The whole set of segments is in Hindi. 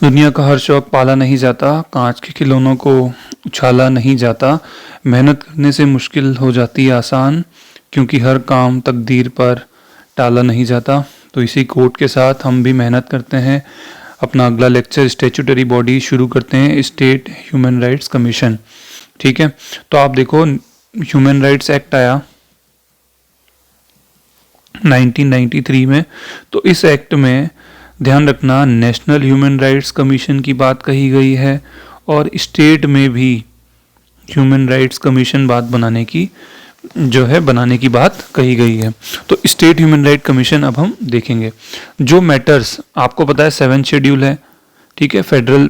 दुनिया का हर शौक पाला नहीं जाता, कांच के खिलौनों को उछाला नहीं जाता, मेहनत करने से मुश्किल हो जाती है आसान, क्योंकि हर काम तकदीर पर टाला नहीं जाता। तो इसी कोट के साथ हम भी मेहनत करते हैं। अपना अगला लेक्चर स्टैट्यूटरी बॉडी शुरू करते हैं, स्टेट ह्यूमन राइट्स कमीशन। ठीक है, तो आप देखो ह्यूमन राइट्स एक्ट आया 1993 में। तो इस एक्ट में ध्यान रखना नेशनल ह्यूमन राइट्स कमीशन की बात कही गई है और स्टेट में भी ह्यूमन राइट्स कमीशन बनाने की बात कही गई है। तो स्टेट ह्यूमन राइट कमीशन अब हम देखेंगे। जो मैटर्स आपको पता है 7 शेड्यूल है, ठीक है। फेडरल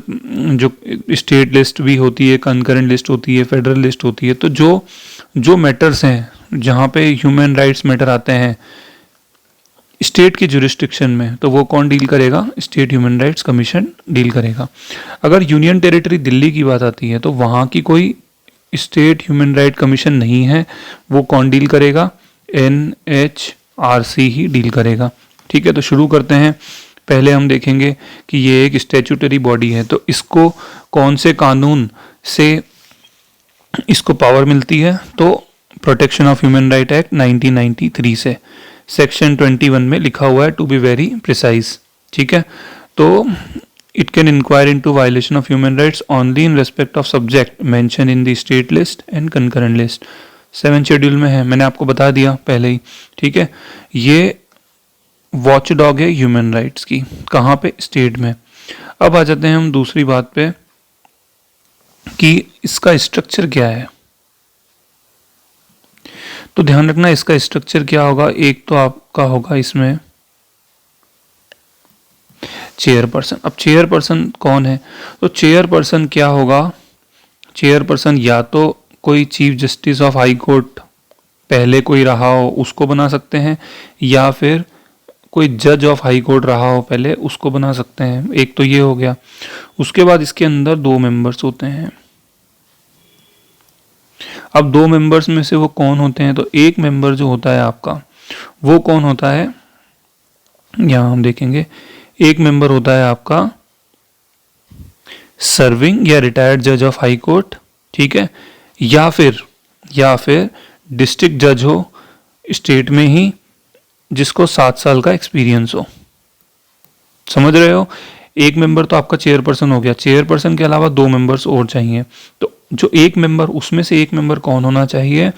जो स्टेट लिस्ट भी होती है, कंकरेंट लिस्ट होती है, फेडरल लिस्ट होती है। तो जो मैटर्स हैं जहाँ पे ह्यूमन राइट्स मैटर आते हैं स्टेट की जुरिस्डिक्शन में, तो वो कौन डील करेगा? State human rights commission deal करेगा। अगर यूनियन टेरिटरी दिल्ली की बात आती है तो वहाँ की कोई स्टेट ह्यूमन राइट कमीशन नहीं है, वो कौन डील करेगा? NHRC ही डील करेगा। ठीक है, तो शुरू करते हैं। पहले हम देखेंगे कि ये एक स्टैट्यूटरी बॉडी है, तो इसको कौन से कानून से इसको पावर मिलती है? तो protection of human right act 1993 से सेक्शन 21 में लिखा हुआ है, टू बी वेरी प्रिसाइज। ठीक है, तो it can enquire into violation of human rights only in respect of subject mention in the state list and concurrent list. 7 schedule में है, मैंने आपको बता दिया पहले ही। ठीक है, ये वॉच डॉग है ह्यूमन राइट्स की। कहाँ पे? स्टेट में। अब आ जाते हैं हम दूसरी बात पे कि इसका स्ट्रक्चर क्या है। तो ध्यान रखना इसका स्ट्रक्चर क्या होगा। एक तो आपका होगा इसमें चेयरपर्सन। अब चेयरपर्सन कौन है? तो चेयरपर्सन क्या होगा? चेयरपर्सन या तो कोई chief justice of high court पहले कोई रहा हो उसको बना सकते हैं, या फिर कोई जज ऑफ हाई कोर्ट रहा हो पहले उसको बना सकते हैं। एक तो ये हो गया। उसके बाद इसके अंदर 2 मेंबर्स होते हैं। अब 2 मेंबर्स में से वो कौन होते हैं? तो एक मेंबर जो होता है आपका वो कौन होता है? यहां हम देखेंगे। एक मेंबर होता है आपका सर्विंग या रिटायर्ड जज ऑफ हाई कोर्ट। ठीक है, या फिर डिस्ट्रिक्ट जज हो स्टेट में ही जिसको 7 साल का एक्सपीरियंस हो। समझ रहे हो? एक मेंबर तो आपका चेयरपर्सन हो गया। चेयरपर्सन के अलावा 2 मेंबर्स और चाहिए। तो जो एक मेंबर, उसमें से एक मेंबर कौन होना चाहिए?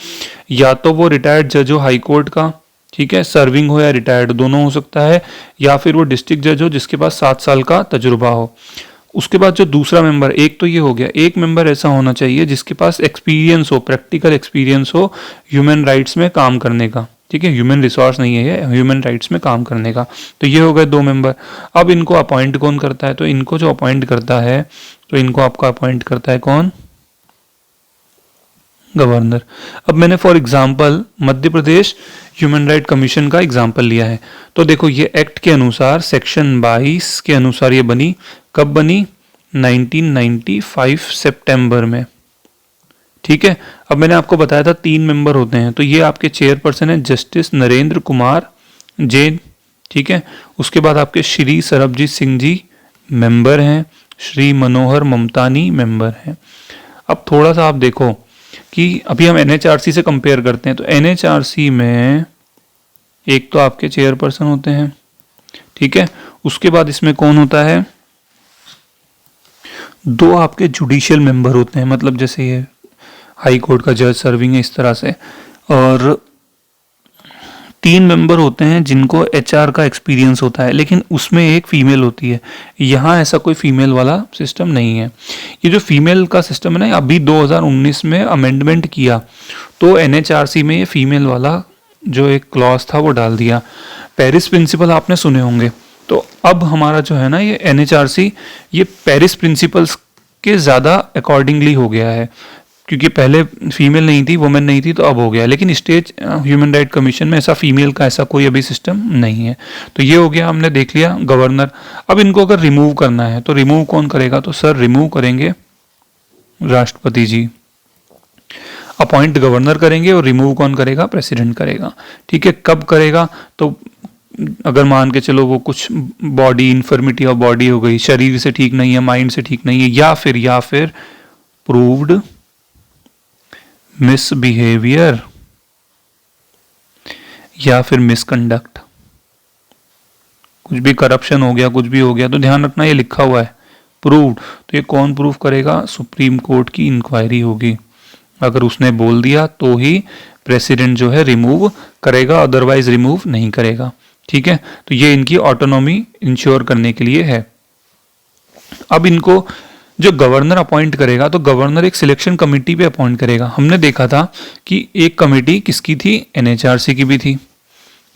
या तो वो रिटायर्ड जज हो हाई कोर्ट का, ठीक है, सर्विंग हो या रिटायर्ड दोनों हो सकता है, या फिर वो डिस्ट्रिक्ट जज हो जिसके पास 7 साल का तजुर्बा हो। उसके बाद जो दूसरा मेंबर, एक तो ये हो गया, एक मेंबर ऐसा होना चाहिए जिसके पास एक्सपीरियंस हो, प्रैक्टिकल एक्सपीरियंस हो ह्यूमन राइट्स में काम करने का। ठीक है, ह्यूमन रिसोर्स नहीं है ये, ह्यूमन राइट्स में काम करने का। तो ये हो गए 2 मेंबर। अब इनको अपॉइंट कौन करता है? तो इनको जो अपॉइंट करता है, तो इनको आपका अपॉइंट करता है कौन? गवर्नर। अब मैंने for example Madhya Pradesh human right commission का एग्जांपल लिया है। तो देखो ये एक्ट के अनुसार सेक्शन 22 के अनुसार ये बनी। कब बनी? 1995 सितंबर में। ठीक है, अब मैंने आपको बताया था 3 मेंबर होते हैं। तो ये आपके चेयरपर्सन है जस्टिस नरेंद्र कुमार जैन। ठीक है, उसके बाद आपके श्री सरबजीत सिंह जी मेंबर हैं, श्री मनोहर ममतानी मेंबर हैं। अब थोड़ा सा आप देखो कि अभी हम NHRC से कंपेयर करते हैं। तो NHRC में एक तो आपके चेयरपर्सन होते हैं, ठीक है, उसके बाद इसमें कौन होता है? 2 आपके जुडिशियल मेंबर होते हैं, मतलब जैसे ये हाई कोर्ट का जज सर्विंग है इस तरह से, और 3 मेंबर होते हैं जिनको HR का एक्सपीरियंस होता है, लेकिन उसमें एक फीमेल होती है। यहाँ ऐसा कोई फीमेल वाला सिस्टम नहीं है। ये जो फीमेल का सिस्टम है ना, अभी 2019 में अमेंडमेंट किया तो NHRC में ये फीमेल वाला जो एक क्लॉज था वो डाल दिया। पेरिस प्रिंसिपल आपने सुने होंगे। तो अब हमारा जो है ना ये NHRC ये पेरिस प्रिंसिपल्स के ज़्यादा अकॉर्डिंगली हो गया है, क्योंकि पहले फीमेल नहीं थी, वुमेन नहीं थी, तो अब हो गया। लेकिन स्टेट ह्यूमन राइट कमीशन में ऐसा फीमेल का ऐसा कोई अभी सिस्टम नहीं है। तो ये हो गया, हमने देख लिया गवर्नर। अब इनको अगर रिमूव करना है तो रिमूव कौन करेगा? तो सर रिमूव करेंगे राष्ट्रपति जी। अपॉइंट गवर्नर करेंगे और रिमूव कौन करेगा? प्रेसिडेंट करेगा। ठीक है, कब करेगा? तो अगर मान के चलो वो कुछ बॉडी इन्फर्मिटी ऑफ बॉडी हो गई, शरीर से ठीक नहीं है, माइंड से ठीक नहीं है, या फिर प्रूव्ड मिसबिहेवियर या फिर मिसकंडक्ट, कुछ भी करप्शन हो गया, कुछ भी हो गया, तो ध्यान रखना ये लिखा हुआ है प्रूव्ड। तो ये कौन प्रूव करेगा? सुप्रीम कोर्ट की इंक्वायरी होगी। अगर उसने बोल दिया तो ही प्रेसिडेंट जो है रिमूव करेगा, अदरवाइज रिमूव नहीं करेगा। ठीक है, तो ये इनकी ऑटोनॉमी इंश्योर करने के लिए है। अब इनको जो गवर्नर अपॉइंट करेगा, तो गवर्नर एक सिलेक्शन कमेटी पे अपॉइंट करेगा। हमने देखा था कि एक कमेटी किसकी थी? एनएचआरसी की भी थी।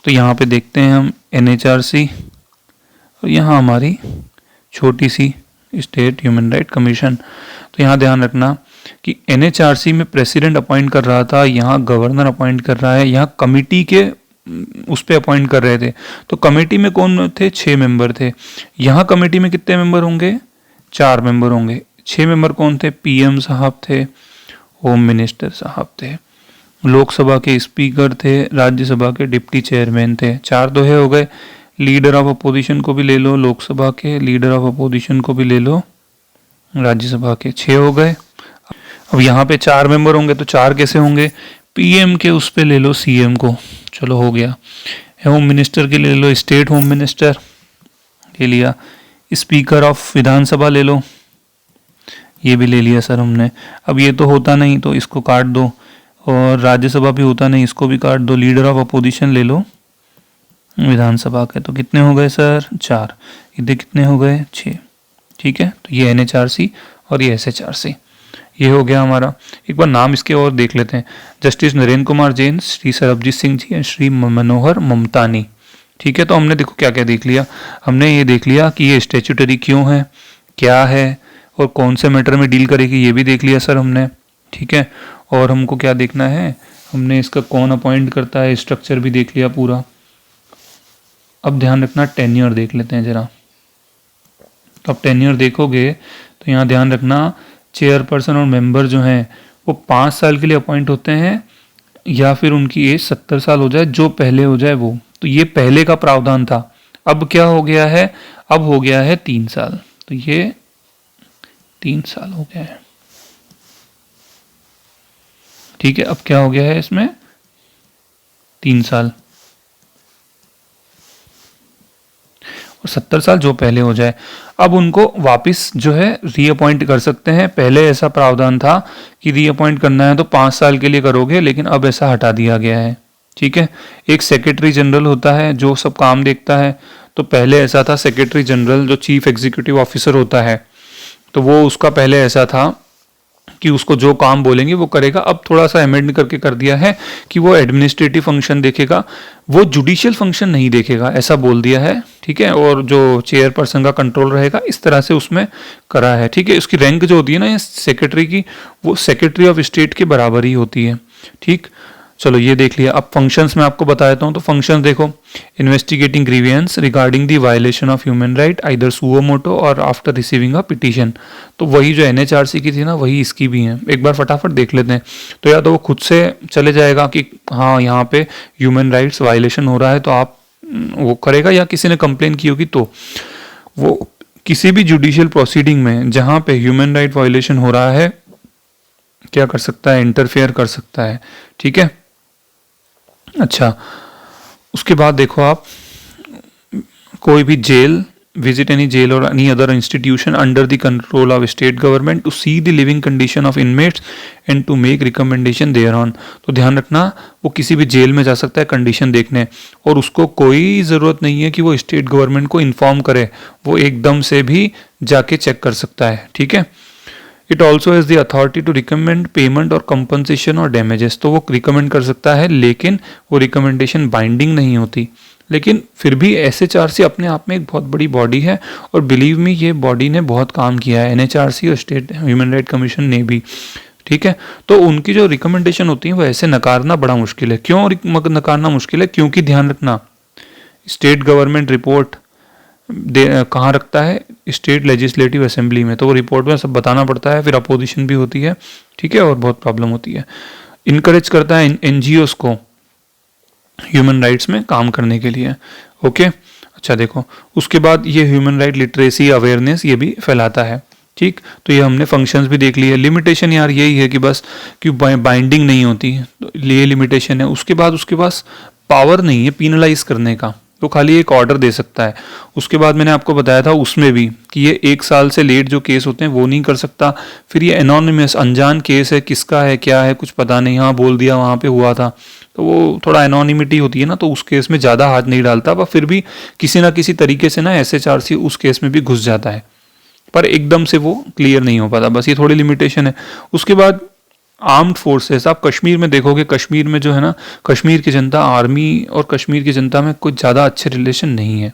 तो यहाँ पे देखते हैं हम एनएचआरसी, और यहाँ हमारी छोटी सी स्टेट ह्यूमन राइट कमीशन। तो यहाँ ध्यान रखना कि एनएचआरसी में प्रेसिडेंट अपॉइंट कर रहा था, यहाँ गवर्नर अपॉइंट कर रहा है, यहाँ कमिटी के उस पे अपॉइंट कर रहे थे। तो कमेटी में कौन थे? 6 मेंबर थे। यहाँ कमेटी में कितने मेंबर होंगे? 4 मेंबर होंगे। 6 मेंबर कौन थे? पीएम साहब थे, होम मिनिस्टर साहब थे, लोकसभा के स्पीकर थे, राज्यसभा के डिप्टी चेयरमैन थे। 4 तो है हो गए। लीडर ऑफ अपोजिशन को भी ले लो, लोकसभा के लीडर ऑफ अपोजिशन को भी ले लो, राज्यसभा के 6 हो गए। अब यहाँ पे 4 मेंबर होंगे, तो 4 कैसे होंगे? पीएम के उस पे ले लो सीएम को, चलो हो गया। होम मिनिस्टर के ले लो स्टेट होम मिनिस्टर, ले लिया। स्पीकर ऑफ विधानसभा ले लो, ये भी ले लिया सर हमने। अब ये तो होता नहीं तो इसको काट दो, और राज्यसभा भी होता नहीं, इसको भी काट दो। लीडर ऑफ अपोजिशन ले लो विधानसभा के, तो कितने हो गए सर? 4। इधर कितने हो गए? 6। ठीक है, तो ये एनएचआरसी और ये एसएचआरसी, ये हो गया हमारा। एक बार नाम इसके और देख लेते हैं। Justice Narendra Kumar Jain, Shri Sarabjit Singh ji and Shri Manohar Mamtani. ठीक है, तो हमने देखो क्या क्या देख लिया। हमने ये देख लिया कि ये स्टैट्यूटरी क्यों है, क्या है, और कौन से मैटर में डील करेगी, ये भी देख लिया सर हमने। ठीक है, और हमको क्या देखना है? हमने इसका कौन अपॉइंट करता है, स्ट्रक्चर भी देख लिया पूरा। अब ध्यान रखना टेन्योर देख लेते हैं जरा। तो अब टेन्योर देखोगे तो यहाँ ध्यान रखना चेयरपर्सन और मेंबर जो हैं वो 5 साल के लिए अपॉइंट होते हैं, या फिर उनकी एज 70 साल हो जाए, जो पहले हो जाए वो। तो ये पहले का प्रावधान था, अब क्या हो गया है? अब हो गया है 3 साल। तो ये 3 साल हो गया है। ठीक है, अब क्या हो गया है इसमें? 3 साल, और 70 साल जो पहले हो जाए। अब उनको वापस जो है रीअपॉइंट कर सकते हैं। पहले ऐसा प्रावधान था कि रीअपॉइंट करना है तो 5 साल के लिए करोगे, लेकिन अब ऐसा हटा दिया गया है। ठीक है, एक सेक्रेटरी जनरल होता है जो सब काम देखता है। तो पहले ऐसा था सेक्रेटरी जनरल जो चीफ एग्जीक्यूटिव ऑफिसर होता है, तो वो उसका पहले ऐसा था कि उसको जो काम बोलेंगे वो करेगा। अब थोड़ा सा अमेंड करके कर दिया है कि वो एडमिनिस्ट्रेटिव फंक्शन देखेगा, वो जुडिशियल फंक्शन नहीं देखेगा, ऐसा बोल दिया है। ठीक है, और जो चेयरपर्सन का कंट्रोल रहेगा, इस तरह से उसमें करा है। ठीक है, उसकी रैंक जो होती है ना सेक्रेटरी की, वो सेक्रेटरी ऑफ स्टेट के बराबर ही होती है। ठीक, चलो ये देख लिया। अब फंक्शंस में आपको बता देता हूँ। तो फंक्शंस देखो, investigating grievance regarding the violation of human right either suo motu और आफ्टर रिसीविंग अ पिटीशन। तो वही जो एनएचआरसी की थी ना, वही इसकी भी है। एक बार फटाफट देख लेते हैं। तो या तो वो खुद से चले जाएगा कि हाँ यहाँ पे ह्यूमन राइट्स वायलेशन हो रहा है तो आप वो करेगा, या किसी ने कंप्लेन की होगी तो वो किसी भी जुडिशियल प्रोसीडिंग में जहाँ पे ह्यूमन राइट वायलेशन हो रहा है क्या कर सकता है? इंटरफेयर कर सकता है। ठीक है, अच्छा, उसके बाद देखो आप, कोई भी jail, visit any jail or any other institution under the control of state government to see the living condition of inmates and to make recommendation thereon। तो ध्यान रखना, वो किसी भी जेल में जा सकता है कंडीशन देखने, और उसको कोई ज़रूरत नहीं है कि वो स्टेट गवर्नमेंट को इन्फॉर्म करे, वो एकदम से भी जाके चेक कर सकता है। ठीक है, it also has the authority to recommend payment और कंपनसेशन और डैमेजेस। तो वो रिकमेंड कर सकता है, लेकिन वो रिकमेंडेशन बाइंडिंग नहीं होती। लेकिन फिर भी एसएचआरसी अपने आप में एक बहुत बड़ी बॉडी है, और बिलीव मी ये बॉडी ने बहुत काम किया है, एनएचआरसी और स्टेट ह्यूमन राइट कमीशन ने भी। ठीक है, तो उनकी जो रिकमेंडेशन होती है वो ऐसे नकारना बड़ा मुश्किल है। क्यों नकारना मुश्किल है? क्योंकि ध्यान रखना, स्टेट गवर्नमेंट रिपोर्ट कहाँ रखता है? स्टेट लेजिस्लेटिव असेंबली में। तो वो रिपोर्ट में सब बताना पड़ता है, फिर अपोजिशन भी होती है। ठीक है, और बहुत प्रॉब्लम होती है। इनकरेज करता है एनजीओस को ह्यूमन राइट्स में काम करने के लिए, ओके, अच्छा देखो, उसके बाद ये ह्यूमन राइट लिटरेसी अवेयरनेस ये भी फैलाता है। ठीक, तो ये हमने फंक्शंस भी देख लिए। लिमिटेशन यार यही है कि बस कि बाइंडिंग नहीं होती, तो ये लिमिटेशन है। उसके बाद उसके पास पावर नहीं है पीनलाइज करने का, तो खाली एक ऑर्डर दे सकता है। उसके बाद मैंने आपको बताया था उसमें भी कि ये 1 साल से लेट जो केस होते हैं वो नहीं कर सकता। फिर ये एनोनिमस अनजान केस है, किसका है क्या है कुछ पता नहीं, हाँ बोल दिया वहाँ पे हुआ था, तो वो थोड़ा एनोनिमिटी होती है ना, तो उस केस में ज़्यादा हाथ नहीं डालता, पर फिर भी किसी ना किसी तरीके से ना SHRC उस केस में भी घुस जाता है, पर एकदम से वो क्लियर नहीं हो पाता, बस ये थोड़ी लिमिटेशन है। उसके बाद आर्म्ड फोर्सेस, आप कश्मीर में देखोगे, कश्मीर में जो है ना, कश्मीर की जनता, आर्मी और कश्मीर की जनता में कुछ ज़्यादा अच्छे रिलेशन नहीं है।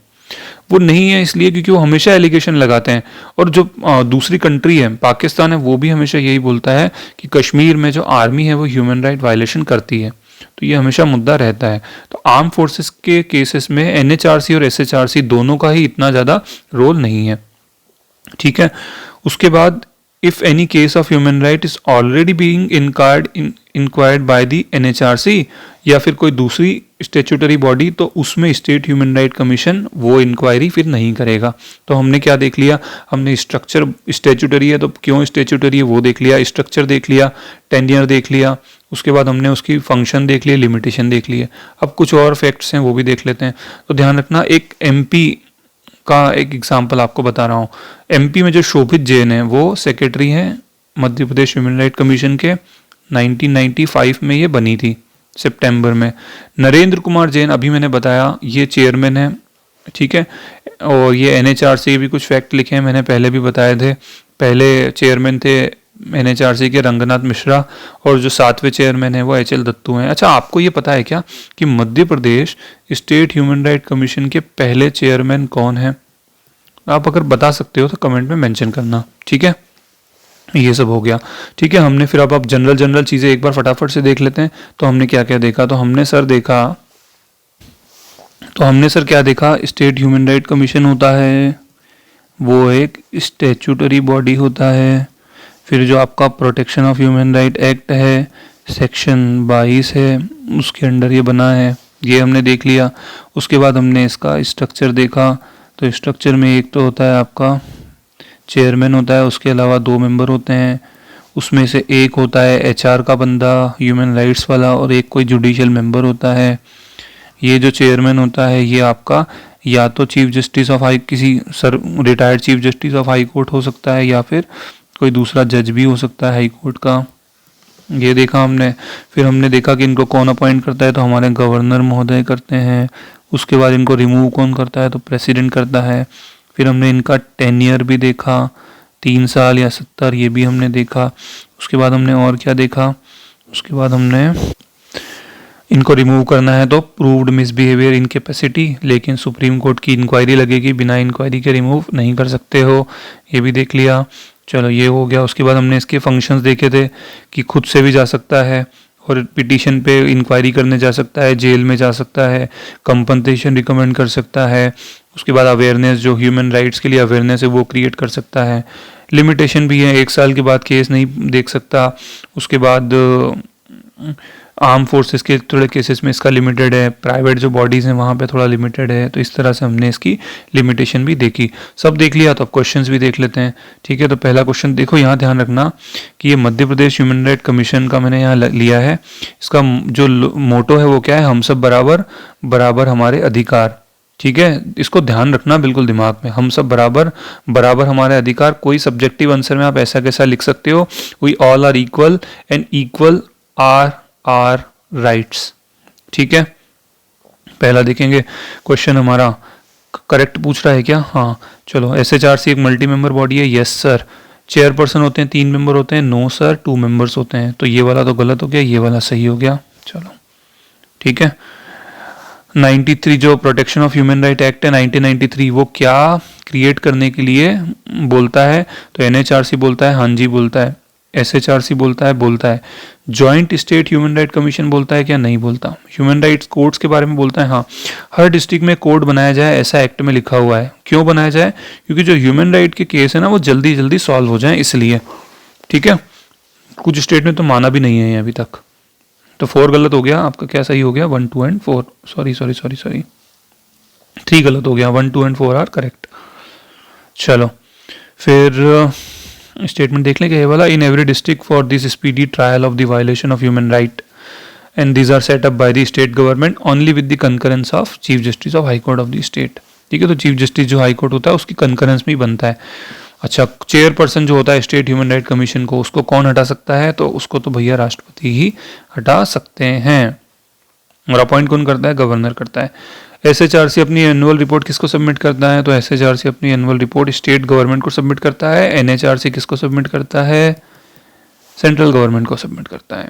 वो नहीं है इसलिए क्योंकि वो हमेशा एलिगेशन लगाते हैं, और जो दूसरी कंट्री है पाकिस्तान है, वो भी हमेशा यही बोलता है कि कश्मीर में जो आर्मी है वो ह्यूमन राइट वायलेशन करती है, तो ये हमेशा मुद्दा रहता है। तो आर्म फोर्सेस के केसेस में NHRC और SHRC दोनों का ही इतना ज़्यादा रोल नहीं है। ठीक है, उसके बाद if any case of human right is already being inquired by the NHRC या फिर कोई दूसरी स्टेचुटरी बॉडी, तो उसमें स्टेट ह्यूमन राइट कमीशन वो इंक्वायरी फिर नहीं करेगा। तो हमने क्या देख लिया, हमने स्ट्रक्चर, स्टेचुटरी है तो क्यों स्टेचुटरी है वो देख लिया, स्ट्रक्चर देख लिया, टेन्योर देख लिया, उसके बाद हमने उसकी फंक्शन देख लिया, लिमिटेशन देख लिए। अब कुछ और फैक्ट्स हैं वो भी देख लेते हैं। तो ध्यान रखना, एक MP का एक एग्जाम्पल आपको बता रहा हूँ। MP में जो शोभित जैन है वो सेक्रेटरी हैं Madhya Pradesh human right commission के, 1995 में ये बनी थी सितंबर में। नरेंद्र कुमार जैन, अभी मैंने बताया, ये चेयरमैन है। ठीक है, और ये NHRC भी कुछ फैक्ट लिखे हैं, मैंने पहले भी बताए थे। पहले चेयरमैन थे NHRC के रंगनाथ मिश्रा, और जो 7वें चेयरमैन है वो HL दत्तू हैं। अच्छा, आपको ये पता है क्या कि Madhya Pradesh state human right commission के पहले चेयरमैन कौन है? आप अगर बता सकते हो तो कमेंट में मेंशन करना। ठीक है, ये सब हो गया। ठीक है, हमने फिर अब जनरल चीज़ें एक बार फटाफट से देख लेते हैं। तो हमने क्या क्या देखा, तो हमने सर क्या देखा, स्टेट ह्यूमन राइट कमीशन होता है, वो एक स्टैट्यूटरी बॉडी होता है। फिर जो आपका protection of human right act है, सेक्शन 22 है, उसके अंडर ये बना है, ये हमने देख लिया। उसके बाद हमने इसका स्ट्रक्चर देखा, तो स्ट्रक्चर में एक तो होता है आपका चेयरमैन होता है, उसके अलावा 2 मेंबर होते हैं, उसमें से एक होता है HR का बंदा ह्यूमन राइट्स वाला, और एक कोई जुडिशियल मेंबर होता है। ये जो चेयरमैन होता है ये आपका या तो चीफ जस्टिस ऑफ हाई, किसी retired chief justice of high court हो सकता है, या फिर कोई दूसरा जज भी हो सकता है हाई कोर्ट का। ये देखा हमने। फिर हमने देखा कि इनको कौन अपॉइंट करता है, तो हमारे गवर्नर महोदय करते हैं। उसके बाद इनको रिमूव कौन करता है, तो प्रेसिडेंट करता है। फिर हमने इनका टेन्योर भी देखा, 3 साल या 70, ये भी हमने देखा। उसके बाद हमने और क्या देखा, उसके बाद हमने इनको रिमूव करना है तो प्रूव्ड मिसबिहेवियर इन कैपेसिटी, लेकिन सुप्रीम कोर्ट की इंक्वायरी लगेगी, बिना इंक्वायरी के रिमूव नहीं कर सकते हो, ये भी देख लिया। चलो ये हो गया। उसके बाद हमने इसके फंक्शंस देखे थे कि खुद से भी जा सकता है, और पिटीशन पे इंक्वायरी करने जा सकता है, जेल में जा सकता है, कंपनसेशन रिकमेंड कर सकता है। उसके बाद अवेयरनेस, जो ह्यूमन राइट्स के लिए अवेयरनेस है वो क्रिएट कर सकता है। लिमिटेशन भी है, 1 साल के बाद केस नहीं देख सकता। उसके बाद आर्म फोर्सेस के थोड़े केसेस में इसका लिमिटेड है, प्राइवेट जो बॉडीज़ हैं वहाँ पे थोड़ा लिमिटेड है। तो इस तरह से हमने इसकी लिमिटेशन भी देखी, सब देख लिया। तो अब क्वेश्चंस भी देख लेते हैं। ठीक है, तो पहला क्वेश्चन देखो, यहाँ ध्यान रखना कि ये Madhya Pradesh human right commission का मैंने यहाँ लिया है। इसका जो मोटो है वो क्या है, हम सब बराबर, बराबर हमारे अधिकार। ठीक है, इसको ध्यान रखना बिल्कुल दिमाग में, हम सब बराबर, बराबर हमारे अधिकार। कोई सब्जेक्टिव आंसर में आप ऐसा कैसा लिख सकते हो, we all are equal and equal are rights. ठीक है, पहला देखेंगे क्वेश्चन हमारा करेक्ट पूछ रहा है क्या? हाँ, चलो। SHRC एक मल्टी मेंबर बॉडी है, यस सर। चेयरपर्सन होते हैं, 3 मेंबर होते हैं, नो सर, 2 मेंबर्स होते हैं। तो ये वाला तो गलत हो गया, ये वाला सही हो गया। चलो ठीक है। 93 जो protection of human right act है 1993, वो क्या क्रिएट करने के लिए बोलता है? तो NHRC बोलता है, हाँ जी बोलता है। SHRC बोलता है। Joint state human right commission बोलता है क्या? नहीं बोलता। ह्यूमन राइट्स कोर्ट्स के बारे में बोलता है, हाँ। हर डिस्ट्रिक्ट में कोर्ट बनाया जाए, ऐसा एक्ट में लिखा हुआ है। क्यों बनाया जाए? क्योंकि जो ह्यूमन राइट के केस है ना वो जल्दी जल्दी सॉल्व हो जाए, इसलिए। ठीक है, कुछ स्टेट में तो माना भी नहीं है अभी तक। तो 4 गलत हो गया, आपका क्या सही हो गया? 1, 2 एंड 4। सॉरी। 3 गलत हो गया, 1, 2 एंड 4 आर करेक्ट। चलो फिर स्टेटमेंट देख लें क्या ये वाला, in every district for this speedy trial of the violation of human right and these are set up by the state government only with the concurrence of chief justice of high court of the state. ठीक है, तो चीफ जस्टिस जो हाई कोर्ट होता है उसकी कंकरेंस में ही बनता है। अच्छा, चेयरपर्सन जो होता है स्टेट ह्यूमन राइट कमीशन को, उसको कौन हटा सकता है? तो उसको तो भैया राष्ट्रपति ही हटा सकते हैं। और अपॉइंट कौन करता है? गवर्नर करता है। एसएचआरसी अपनी एनुअल रिपोर्ट किसको सबमिट करता है? तो एसएचआरसी अपनी एनुअल रिपोर्ट स्टेट गवर्नमेंट को सबमिट करता है। एनएचआरसी किसको सबमिट करता है? सेंट्रल गवर्नमेंट को सबमिट करता है।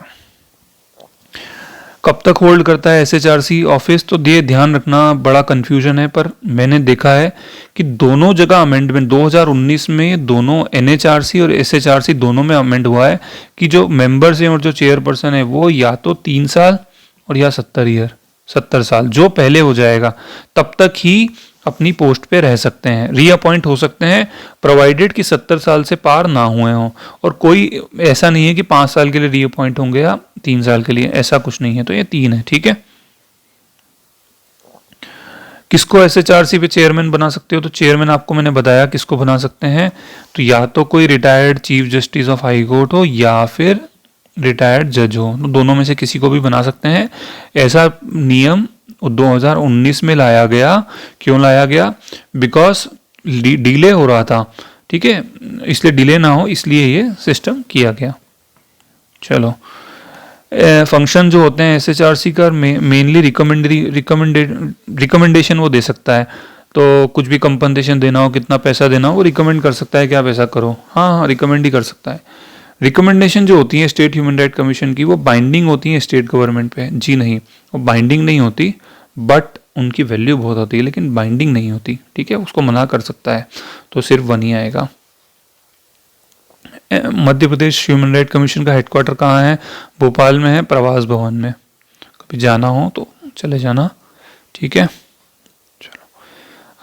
कब तक होल्ड करता है एसएचआरसी ऑफिस? तो ये ध्यान रखना, बड़ा कंफ्यूजन है, पर मैंने देखा है कि दोनों जगह अमेंडमेंट 2019 में दोनों एनएचआरसी और एसएचआरसी दोनों में अमेंड हुआ है कि जो मेंबर्स हैं और जो चेयरपर्सन है वो या तो 3 साल और या 70 साल, जो पहले हो जाएगा तब तक ही अपनी पोस्ट पे रह सकते हैं, रीअपॉइंट हो सकते हैं, प्रोवाइडेड कि 70 साल से पार ना हुए हों। और कोई ऐसा नहीं है कि 5 साल के लिए रीअपॉइंट होंगे या 3 साल के लिए, ऐसा कुछ नहीं है। तो ये 3 है। ठीक है, किसको एसएचआरसी पे चेयरमैन बना सकते हो? तो चेयरमैन आपको मैंने बताया किसको बना सकते हैं, तो या तो कोई retired chief justice of high court हो या फिर रिटायर्ड जज हो, तो दोनों में से किसी को भी बना सकते हैं। ऐसा नियम 2019 में लाया गया। क्यों लाया गया? बिकॉज डिले हो रहा था। ठीक है, इसलिए डिले ना हो इसलिए ये सिस्टम किया गया। चलो, फंक्शन जो होते हैं एसएचआरसी का मेनली रिकमेंडेशन वो दे सकता है। तो कुछ भी कंपनसेशन देना हो, कितना पैसा देना हो, वो रिकमेंड कर सकता है कि आप ऐसा करो। हाँ, रिकमेंड ही कर सकता है। रिकमेंडेशन जो होती है स्टेट ह्यूमन राइट कमीशन की, वो बाइंडिंग होती है स्टेट गवर्नमेंट पे? जी नहीं, वो बाइंडिंग नहीं होती, बट उनकी वैल्यू बहुत होती है, लेकिन बाइंडिंग नहीं होती। ठीक है, उसको मना कर सकता है, तो सिर्फ 1 ही आएगा। Madhya Pradesh human right commission का हेडक्वार्टर कहाँ है? भोपाल में है, प्रवास भवन में। कभी जाना हो तो चले जाना। ठीक है, चलो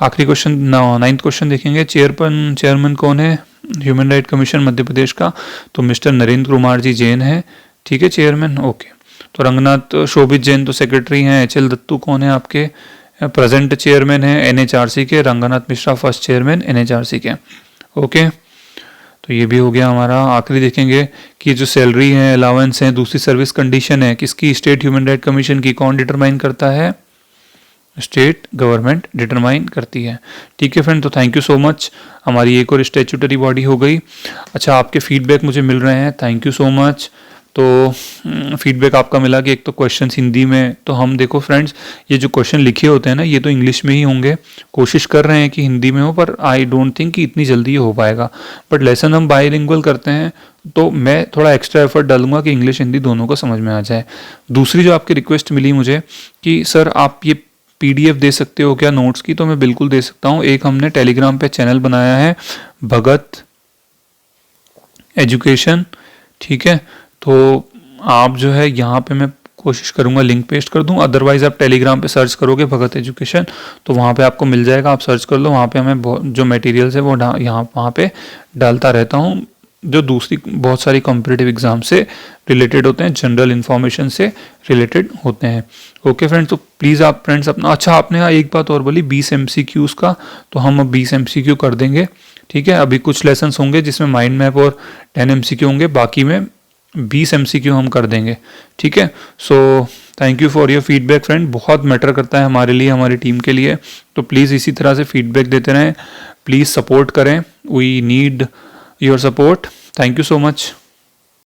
आखिरी क्वेश्चन, 9th क्वेश्चन देखेंगे। चेयरमैन कौन है human right commission Madhya Pradesh का? तो मिस्टर नरेंद्र कुमार जी जैन है। ठीक है, चेयरमैन। ओके, तो रंगनाथ शोभित जैन तो सेक्रेटरी हैं। एचएल दत्तू कौन है आपके? प्रेजेंट चेयरमैन है एनएचआरसी के। Ranganath Mishra first chairman NHRC के। ओके, तो ये भी हो गया हमारा। आखिरी देखेंगे कि जो सैलरी है, अलाउंस है, दूसरी सर्विस कंडीशन है, किसकी? स्टेट ह्यूमन राइट कमीशन की। कौन डिटरमाइन करता है? स्टेट गवर्नमेंट डिटरमाइन करती है। ठीक है फ्रेंड, तो थैंक यू सो मच। हमारी एक और स्टैट्यूटरी बॉडी हो गई। अच्छा, आपके फीडबैक मुझे मिल रहे हैं, थैंक यू सो मच। तो फीडबैक आपका मिला कि एक तो क्वेश्चंस हिंदी में, तो हम देखो फ्रेंड्स, ये जो क्वेश्चन लिखे होते हैं ना, ये तो इंग्लिश में ही होंगे। कोशिश कर रहे हैं कि हिंदी में हो, पर आई डोंट थिंक कि इतनी जल्दी हो पाएगा। बट लेसन हम बाईलिंगुअल करते हैं, तो मैं थोड़ा एक्स्ट्रा एफर्ट डालूंगा कि इंग्लिश हिंदी दोनों को समझ में आ जाए। दूसरी जो आपकी रिक्वेस्ट मिली मुझे कि सर आप ये पीडीएफ दे सकते हो क्या नोट्स की, तो मैं बिल्कुल दे सकता हूँ। एक हमने टेलीग्राम पे चैनल बनाया है, भगत एजुकेशन। ठीक है, तो आप जो है यहाँ पे मैं कोशिश करूँगा लिंक पेस्ट कर दूँ, अदरवाइज आप टेलीग्राम पे सर्च करोगे भगत एजुकेशन, तो वहाँ पे आपको मिल जाएगा। आप सर्च कर लो, वहाँ पे हमें जो मटेरियल्स है वो वहाँ पे डालता रहता हूँ, जो दूसरी बहुत सारी कॉम्पिटिटिव एग्जाम से रिलेटेड होते हैं, जनरल इन्फॉर्मेशन से रिलेटेड होते हैं। ओके फ्रेंड्स, तो प्लीज़ आप फ्रेंड्स अपना, अच्छा आपने हाँ एक बात और बोली 20 MCQs का, तो हम अब 20 MCQ कर देंगे। ठीक है, अभी कुछ लेसन्स होंगे जिसमें माइंड मैप और 10 MCQ होंगे, बाकी में 20 MCQ हम कर देंगे। ठीक है, so thank you for your feedback friend, बहुत मैटर करता है हमारे लिए, हमारी टीम के लिए। तो प्लीज़ इसी तरह से फीडबैक देते रहें, प्लीज़ सपोर्ट करें, we need your support. Thank you so much.